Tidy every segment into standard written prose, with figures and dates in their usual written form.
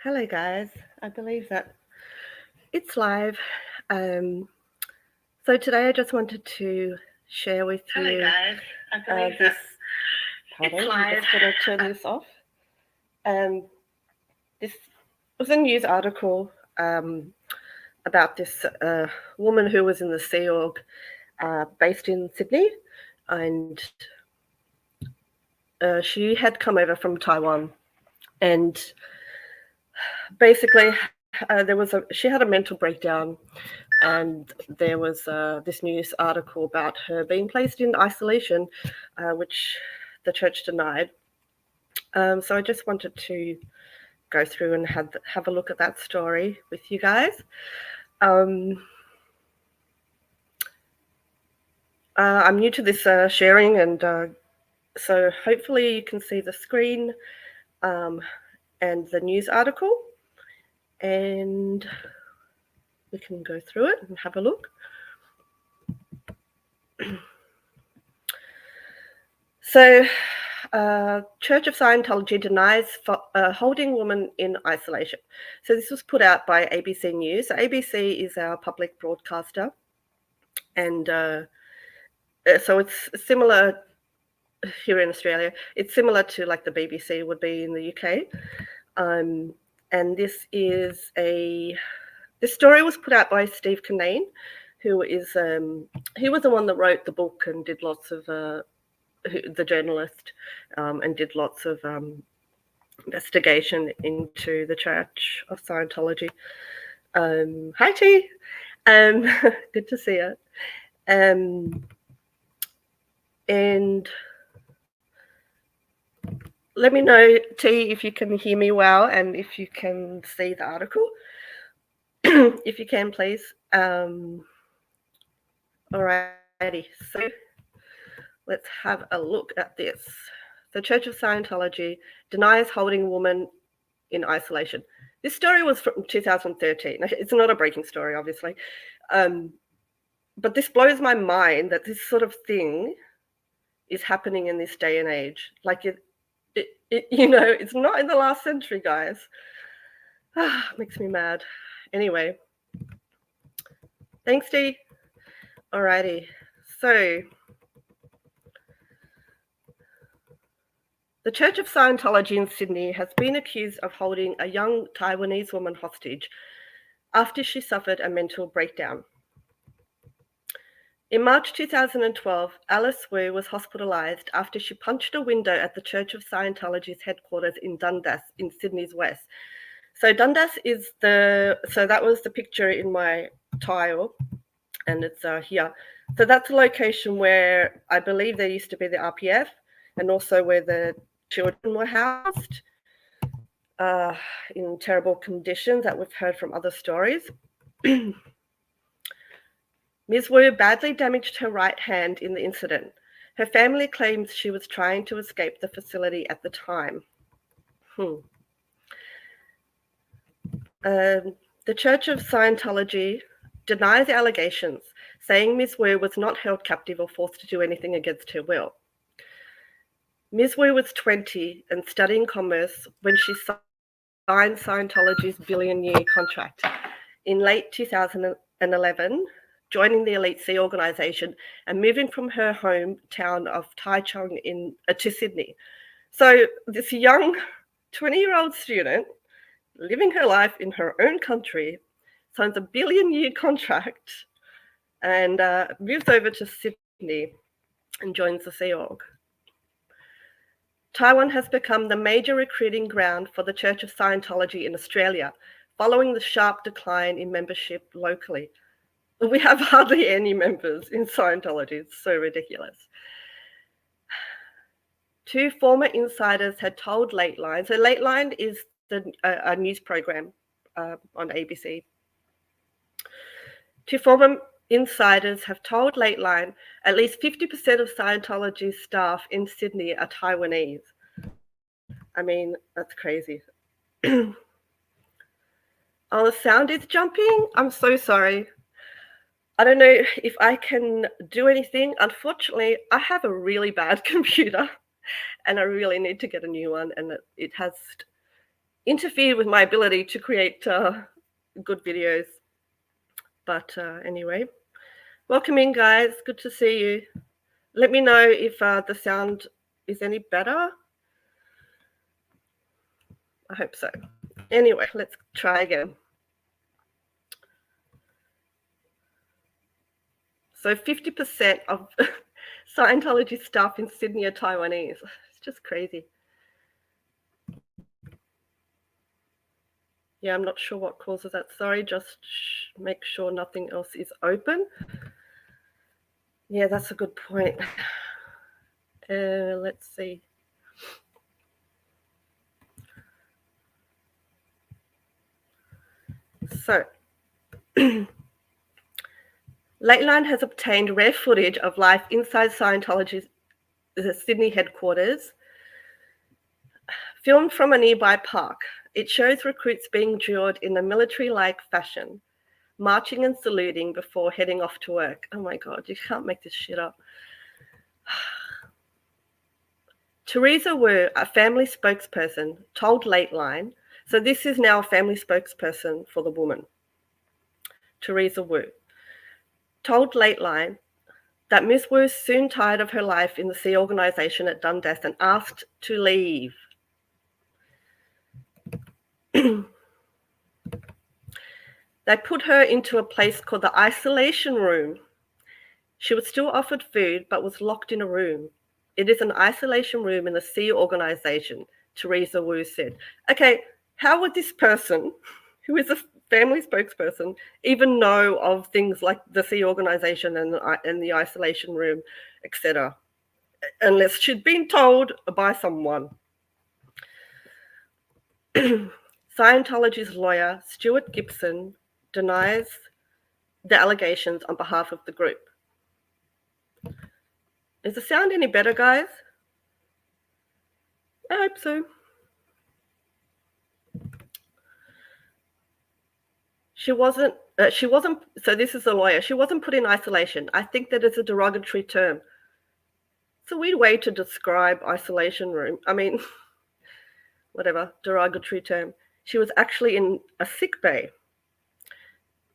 Hello, guys. I believe that it's live. Um, so today I just wanted to share with Hello, you guys. I believe this. that Pardon, it's I'm live. just going to turn this off. This was a news article about this woman who was in the Sea Org based in Sydney, and she had come over from Taiwan, and basically she had a mental breakdown, and there was this news article about her being placed in isolation, which the church denied. So I just wanted to go through and have a look at that story with you guys. I'm new to this sharing, and so hopefully you can see the screen um, and the news article, and we can go through it and have a look. So, Church of Scientology denies holding woman in isolation. So this was put out by ABC News. So ABC is our public broadcaster, and so it's similar here in Australia. It's similar to like the BBC would be in the UK. And this story was put out by Steve Kinane, who is he was the one that wrote the book and did lots of the journalist, and did lots of investigation into the Church of Scientology. Hi, T. Good to see you. And let me know, T, if you can hear me well and if you can see the article. If you can, please. Alrighty, so let's have a look at this. The Church of Scientology denies holding woman in isolation. This story was from 2013. It's not a breaking story, obviously. But this blows my mind that this sort of thing is happening in this day and age. Like it's not in the last century, guys. Makes me mad. Anyway, thanks, Dee. Alrighty, so the Church of Scientology in Sydney has been accused of holding a young Taiwanese woman hostage after she suffered a mental breakdown. In March 2012, Alice Wu was hospitalised after she punched a window at the Church of Scientology's headquarters in Dundas, in Sydney's west. So Dundas is so that was the picture in my tile, and it's here. So that's a location where I believe there used to be the RPF, and also where the children were housed in terrible conditions that we've heard from other stories. Ms. Wu badly damaged her right hand in the incident. Her family claims she was trying to escape the facility at the time. The Church of Scientology denies the allegations, saying Ms. Wu was not held captive or forced to do anything against her will. Ms. Wu was 20 and studying commerce when she signed Scientology's billion-year contract. In late 2011, joining the Elite Sea organization and moving from her hometown of Taichung to Sydney. So this young 20-year-old student living her life in her own country signs a billion-year contract and moves over to Sydney and joins the Sea Org. Taiwan has become the major recruiting ground for the Church of Scientology in Australia, following the sharp decline in membership locally. We have hardly any members in Scientology. It's so ridiculous. Two former insiders had told Lateline. So Lateline is a news program on ABC. Two former insiders have told Lateline at least 50% of Scientology's staff in Sydney are Taiwanese. I mean, that's crazy. Oh, the sound is jumping. I'm so sorry. I don't know if I can do anything. Unfortunately, I have a really bad computer and I really need to get a new one. And it has interfered with my ability to create good videos. But anyway, welcome in, guys. Good to see you. Let me know if the sound is any better. I hope so. Anyway, let's try again. So 50% of Scientology staff in Sydney are Taiwanese. It's just crazy. Yeah, I'm not sure what causes that. Sorry, just make sure nothing else is open. Yeah, that's a good point. Let's see. So, Lateline has obtained rare footage of life inside Scientology's Sydney headquarters, filmed from a nearby park. It shows recruits being drilled in a military-like fashion, marching and saluting before heading off to work. Oh my God, you can't make this shit up. Teresa Wu, a family spokesperson, told Lateline, so this is now a family spokesperson for the woman, Teresa Wu, told Lateline that Ms. Wu is soon tired of her life in the Sea Organization at Dundas and asked to leave. They put her into a place called the isolation room. She was still offered food, but was locked in a room. It is an isolation room in the Sea Organization, Teresa Wu said. Okay, how would this person, who is a family spokesperson, even know of things like the Sea Organization and the isolation room, etc., unless she'd been told by someone? Scientology's lawyer, Stuart Gibson, denies the allegations on behalf of the group. Is the sound any better, guys? I hope so. She wasn't, so this is the lawyer. She wasn't put in isolation. I think that is a derogatory term. It's a weird way to describe isolation room. I mean, whatever, derogatory term. She was actually in a sick bay.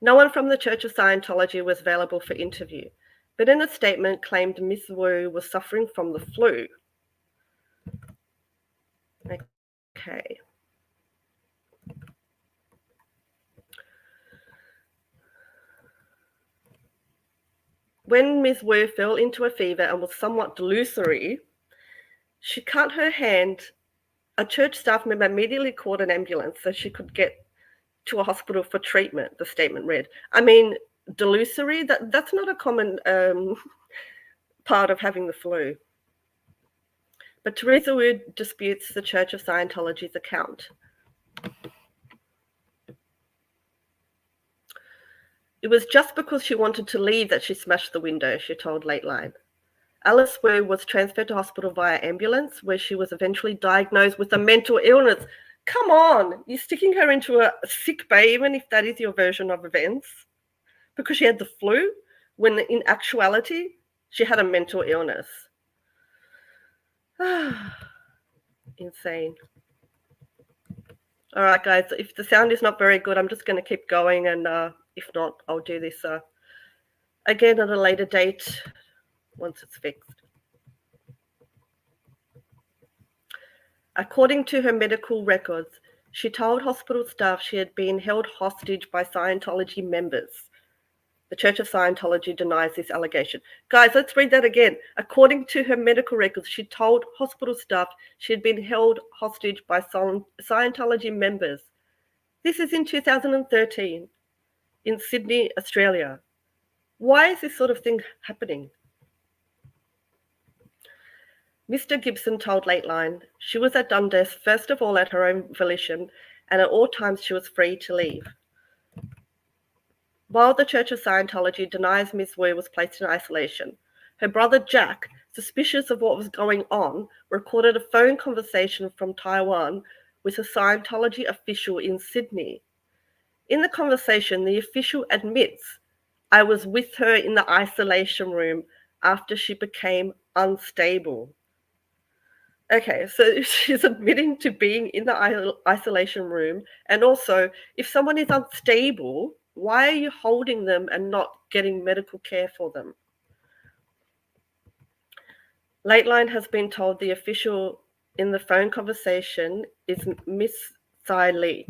No one from the Church of Scientology was available for interview, but in a statement claimed Ms. Wu was suffering from the flu. Okay. When Ms. Wu fell into a fever and was somewhat delusory, she cut her hand. A church staff member immediately called an ambulance so she could get to a hospital for treatment, the statement read. I mean, delusory, that's not a common part of having the flu. But Teresa Wu disputes the Church of Scientology's account. It was just because she wanted to leave that she smashed the window, she told Lateline. Alice Wu was transferred to hospital via ambulance, where she was eventually diagnosed with a mental illness. Come on, you're sticking her into a sick bay, even if that is your version of events, because she had the flu, when in actuality, she had a mental illness. Insane. All right, guys, if the sound is not very good, I'm just going to keep going, and if not, I'll do this again at a later date once it's fixed. According to her medical records, she told hospital staff she had been held hostage by Scientology members. The Church of Scientology denies this allegation. Guys, let's read that again. According to her medical records, she told hospital staff she had been held hostage by Scientology members. This is in 2013 in Sydney, Australia. Why is this sort of thing happening? Mr. Gibson told Lateline she was at Dundas first of all at her own volition, and at all times she was free to leave. While the Church of Scientology denies Ms. Wu was placed in isolation, her brother Jack, suspicious of what was going on, recorded a phone conversation from Taiwan with a Scientology official in Sydney. In the conversation, the official admits, "I was with her in the isolation room after she became unstable." Okay, so she's admitting to being in the isolation room. And also, if someone is unstable, why are you holding them and not getting medical care for them? Lateline has been told the official in the phone conversation is Miss Tsai Lee.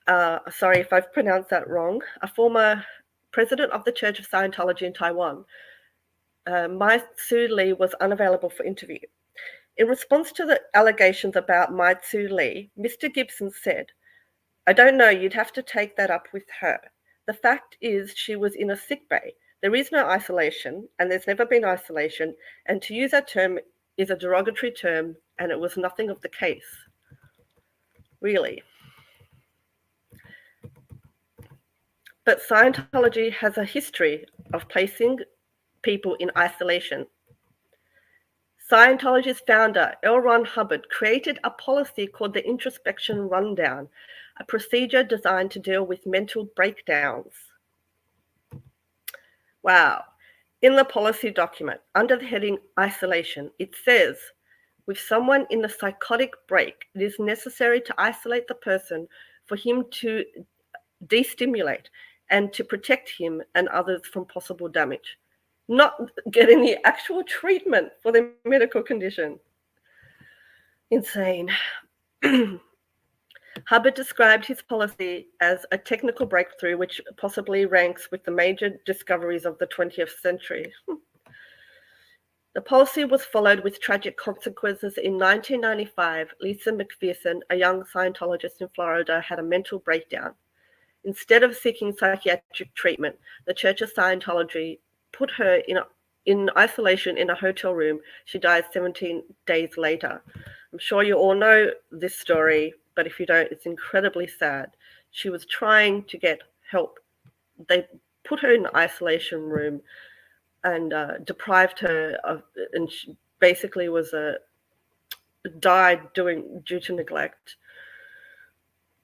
Sorry if I've pronounced that wrong. A former president of the Church of Scientology in Taiwan. Mai Tzu Lee was unavailable for interview. In response to the allegations about Mai Tzu Lee, Mr. Gibson said, "I don't know, you'd have to take that up with her. The fact is she was in a sick bay. There is no isolation, and there's never been isolation, and to use that term is a derogatory term, and it was nothing of the case." Really. But Scientology has a history of placing people in isolation. Scientology's founder, L. Ron Hubbard, created a policy called the Introspection Rundown, a procedure designed to deal with mental breakdowns. Wow. In the policy document, under the heading Isolation, it says, with someone in a psychotic break, it is necessary to isolate the person for him to destimulate and to protect him and others from possible damage, not getting the actual treatment for their medical condition. Insane. Hubbard described his policy as a technical breakthrough which possibly ranks with the major discoveries of the 20th century. The policy was followed with tragic consequences. In 1995, Lisa McPherson, a young Scientologist in Florida, had a mental breakdown. Instead of seeking psychiatric treatment, the Church of Scientology put her in isolation in a hotel room. She died 17 days later. I'm sure you all know this story, but if you don't, it's incredibly sad. She was trying to get help. They put her in an isolation room and deprived her of, and she basically died due to neglect.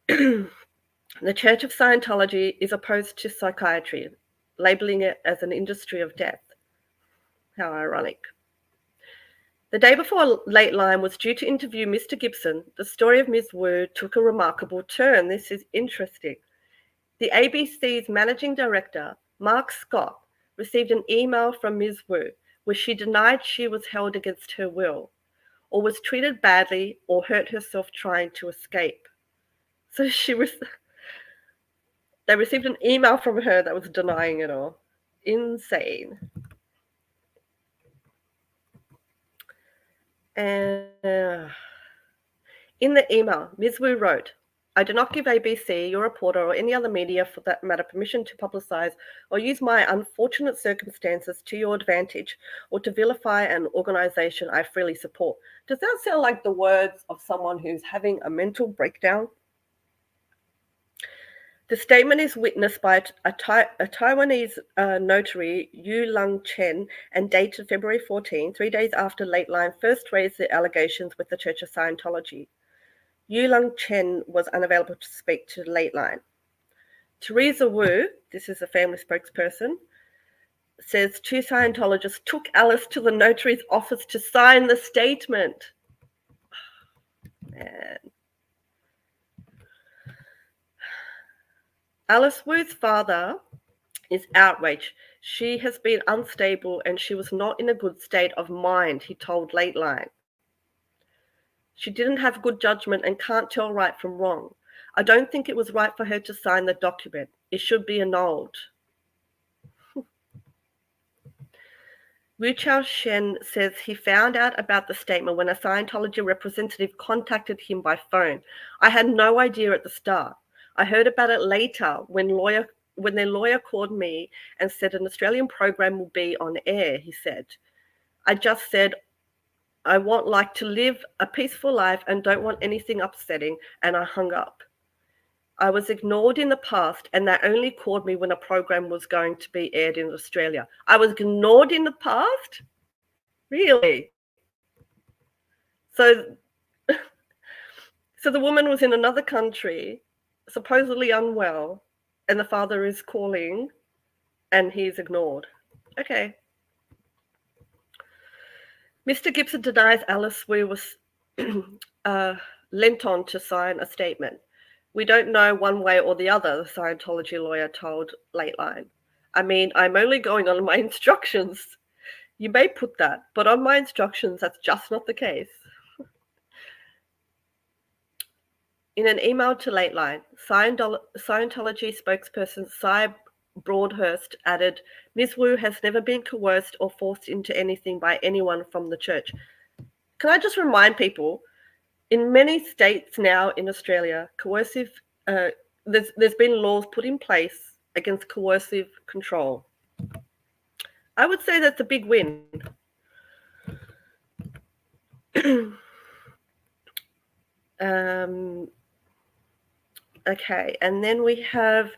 The Church of Scientology is opposed to psychiatry, labeling it as an industry of death. How ironic. The day before Lateline was due to interview Mr. Gibson, the story of Ms. Wu took a remarkable turn. This is interesting. The ABC's managing director, Mark Scott, received an email from Ms. Wu where she denied she was held against her will, or was treated badly, or hurt herself trying to escape. So they received an email from her that was denying it all. Insane. And in the email, Ms. Wu wrote, "I do not give ABC, your reporter, or any other media for that matter permission to publicize or use my unfortunate circumstances to your advantage or to vilify an organization I freely support." Does that sound like the words of someone who's having a mental breakdown? The statement is witnessed by a Taiwanese notary, Yu Lung Chen, and dated February 14, 3 days after Lateline first raised the allegations with the Church of Scientology. Yu Lung Chen was unavailable to speak to Lateline. Teresa Wu, this is a family spokesperson, says two Scientologists took Alice to the notary's office to sign the statement. Man. Alice Wu's father is outraged. She has been unstable and she was not in a good state of mind, he told Lateline. She didn't have good judgment and can't tell right from wrong. I don't think it was right for her to sign the document. It should be annulled. Wu Chao Shen says he found out about the statement when a Scientology representative contacted him by phone. I had no idea at the start. I heard about it later when their lawyer called me and said an Australian program will be on air, he said. I just said, I want to live a peaceful life and don't want anything upsetting, and I hung up. I was ignored in the past, and they only called me when a program was going to be aired in Australia. I was ignored in the past? Really? So the woman was in another country, supposedly unwell, and the father is calling, and he's ignored. Okay. Mr. Gibson denies Alice Wu was lent on to sign a statement. We don't know one way or the other, the Scientology lawyer told Lateline. I mean, I'm only going on my instructions. You may put that, but on my instructions, that's just not the case. In an email to Lateline, Scientology spokesperson Cy Broadhurst added, Ms. Wu has never been coerced or forced into anything by anyone from the church. Can I just remind people, in many states now in Australia, there's been laws put in place against coercive control. I would say that's a big win. Okay, and then we have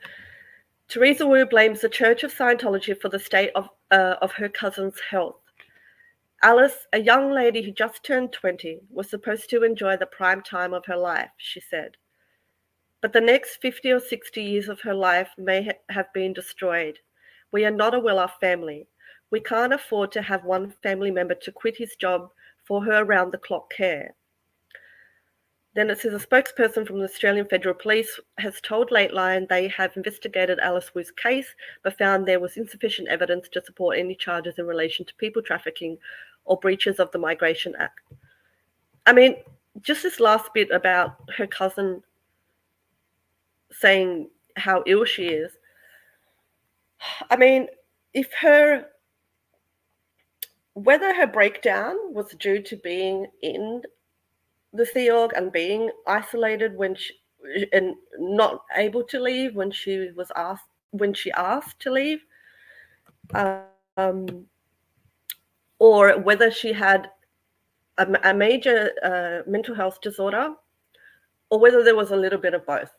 Teresa Wu blames the Church of Scientology for the state of her cousin's health. Alice, a young lady who just turned 20, was supposed to enjoy the prime time of her life, she said. But the next 50 or 60 years of her life may have been destroyed. We are not a well-off family. We can't afford to have one family member to quit his job for her around-the-clock care. Then it says a spokesperson from the Australian Federal Police has told Lateline they have investigated Alice Wu's case, but found there was insufficient evidence to support any charges in relation to people trafficking or breaches of the Migration Act. I mean, just this last bit about her cousin saying how ill she is. I mean, whether her breakdown was due to being in the Sea Org and being isolated and not able to leave when she asked to leave, or whether she had a major mental health disorder, or whether there was a little bit of both.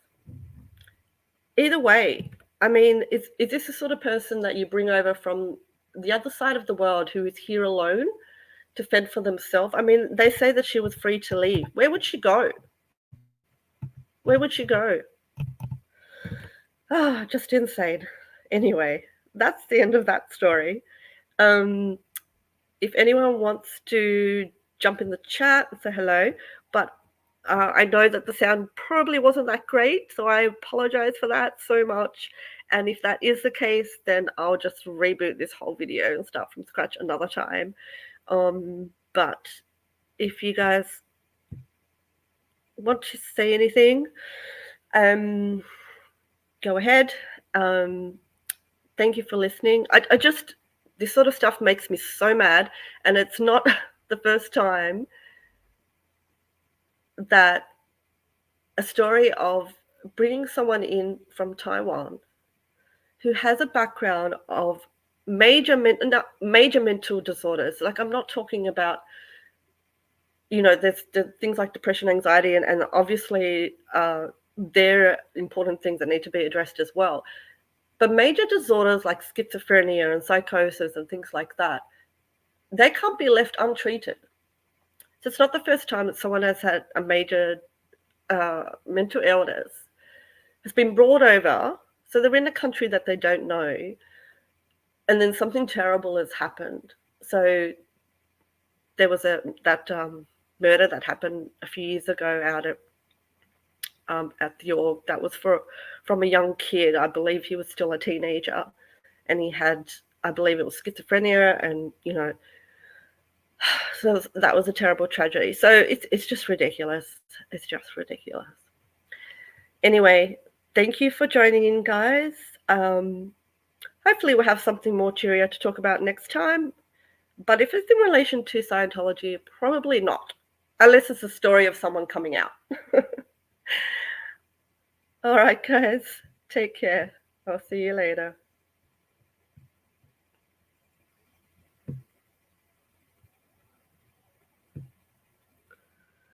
Either way, I mean, is this the sort of person that you bring over from the other side of the world who is here alone to fend for themselves? I mean, they say that she was free to leave. Where would she go? Where would she go? Ah, just insane. Anyway, that's the end of that story. If anyone wants to jump in the chat and say hello, but I know that the sound probably wasn't that great, so I apologize for that so much. And if that is the case, then I'll just reboot this whole video and start from scratch another time. But if you guys want to say anything, go ahead. Thank you for listening. This sort of stuff makes me so mad, and it's not the first time that a story of bringing someone in from Taiwan who has a background of major mental disorders. Like, I'm not talking about, there's things like depression, anxiety, and obviously they're important things that need to be addressed as well. But major disorders like schizophrenia and psychosis and things like that, they can't be left untreated. So it's not the first time that someone has had a major mental illness, has been brought over, so they're in a country that they don't know, and then something terrible has happened. So there was that murder that happened a few years ago out at the org. That was from a young kid. I believe he was still a teenager, and he had, I believe it was schizophrenia, and so that was a terrible tragedy. So it's just ridiculous. It's just ridiculous. Anyway, thank you for joining in, guys. Hopefully we'll have something more cheerier to talk about next time. But if it's in relation to Scientology, probably not, unless it's a story of someone coming out. All right, guys, take care. I'll see you later.